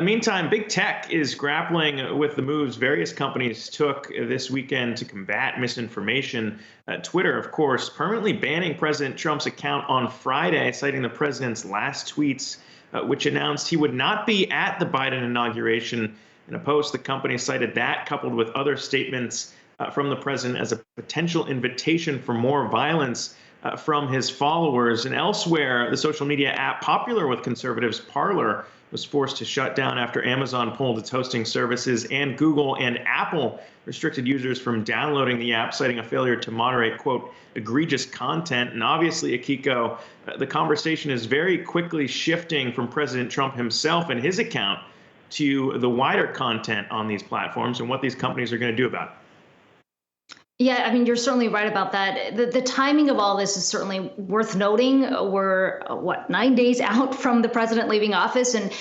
Meantime, big tech is grappling with the moves various companies took this weekend to combat misinformation. Twitter, of course, permanently banning President Trump's account on Friday, citing the president's last tweets, which announced he would not be at the Biden inauguration. In a post, the company cited that, coupled with other statements from the president, as a potential invitation for more violence from his followers. And elsewhere, the social media app popular with conservatives, Parler, was forced to shut down after Amazon pulled its hosting services, and Google and Apple restricted users from downloading the app, citing a failure to moderate, quote, egregious content. And obviously, Akiko, the conversation is very quickly shifting from President Trump himself and his account to the wider content on these platforms and what these companies are going to do about it. Yeah, I mean, you're certainly right about that. The timing of all this is certainly worth noting. We're, 9 days out from the president leaving office, and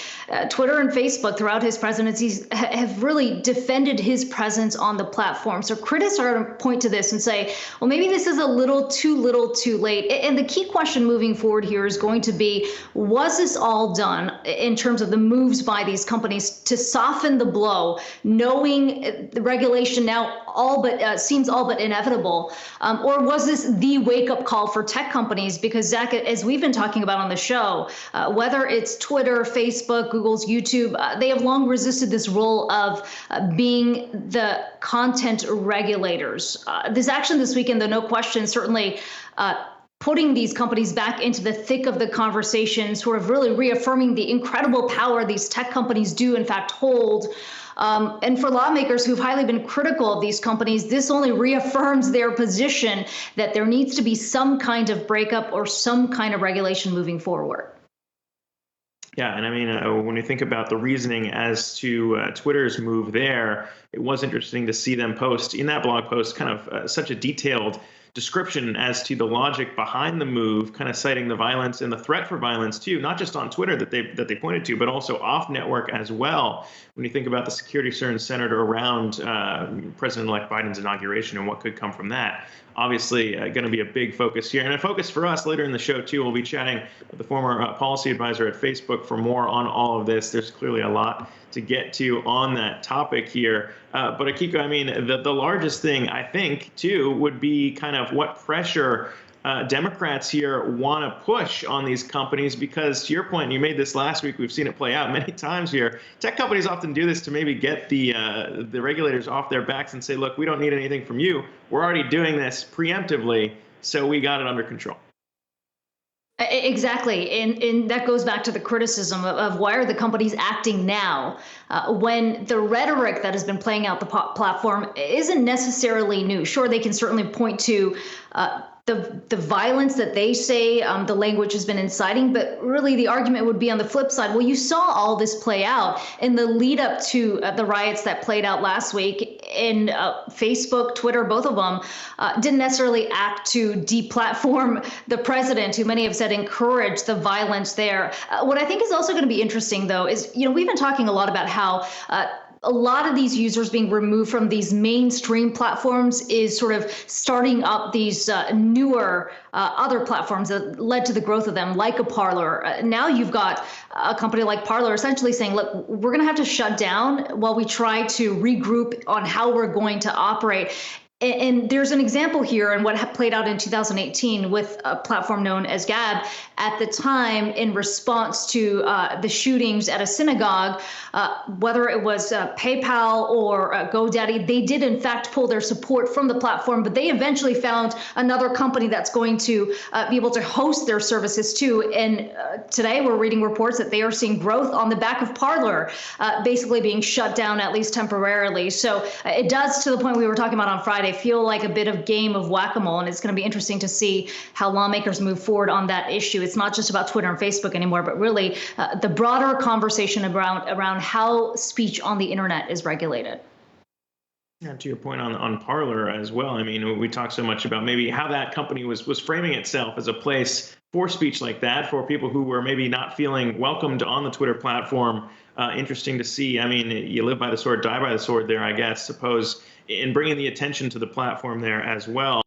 Twitter and Facebook throughout his presidency have really defended his presence on the platform. So critics are going to point to this and say, well, maybe this is a little too late. And the key question moving forward here is going to be, was this all done in terms of the moves by these companies to soften the blow, knowing the regulation now seems all but inevitable, or was this the wake-up call for tech companies? Because Zach, as we've been talking about on the show, whether it's Twitter, Facebook, Google's YouTube, they have long resisted this role of being the content regulators. This action this weekend, though, no question, certainly putting these companies back into the thick of the conversation, sort of really reaffirming the incredible power these tech companies do in fact hold. And for lawmakers who've highly been critical of these companies, this only reaffirms their position that there needs to be some kind of breakup or some kind of regulation moving forward. Yeah, and I mean, when you think about the reasoning as to Twitter's move there, it was interesting to see them post in that blog post kind of such a detailed description as to the logic behind the move, kind of citing the violence and the threat for violence too, not just on Twitter that they pointed to, but also off network as well. When you think about the security concerns centered around President-elect Biden's inauguration and what could come from that, obviously going to be a big focus here. And a focus for us later in the show too. We'll be chatting with the former policy advisor at Facebook for more on all of this. There's clearly a lot to get to on that topic here. But Akiko, I mean, the largest thing I think too would be kind of what pressure Democrats here want to push on these companies, because to your point, and you made this last week, we've seen it play out many times here. Tech companies often do this to maybe get the regulators off their backs and say, look, we don't need anything from you. We're already doing this preemptively, so we got it under control. Exactly. And that goes back to the criticism of why are the companies acting now when the rhetoric that has been playing out the platform isn't necessarily new. Sure, they can certainly point to the violence that they say the language has been inciting, but really the argument would be on the flip side. Well, you saw all this play out in the lead up to the riots that played out last week. In Facebook, Twitter, both of them didn't necessarily act to deplatform the president, who many have said encouraged the violence there. What I think is also going to be interesting, though, is, we've been talking a lot about how a lot of these users being removed from these mainstream platforms is sort of starting up these newer other platforms that led to the growth of them, like a Parler. Now you've got a company like Parler essentially saying, look, we're going to have to shut down while we try to regroup on how we're going to operate. And there's an example here in what played out in 2018 with a platform known as Gab. At the time, in response to the shootings at a synagogue, whether it was PayPal or GoDaddy, they did in fact pull their support from the platform, but they eventually found another company that's going to be able to host their services too. And today we're reading reports that they are seeing growth on the back of Parler, basically being shut down at least temporarily. So it does, to the point we were talking about on Friday, feel like a bit of game of whack-a-mole, and it's going to be interesting to see how lawmakers move forward on that issue. It's not just about Twitter and Facebook anymore, but really the broader conversation around how speech on the internet is regulated. And to your point on Parler as well, I mean, we talk so much about maybe how that company was framing itself as a place for speech like that, for people who were maybe not feeling welcomed on the Twitter platform. Interesting to see. I mean, you live by the sword, die by the sword there, I guess, suppose, in bringing the attention to the platform there as well.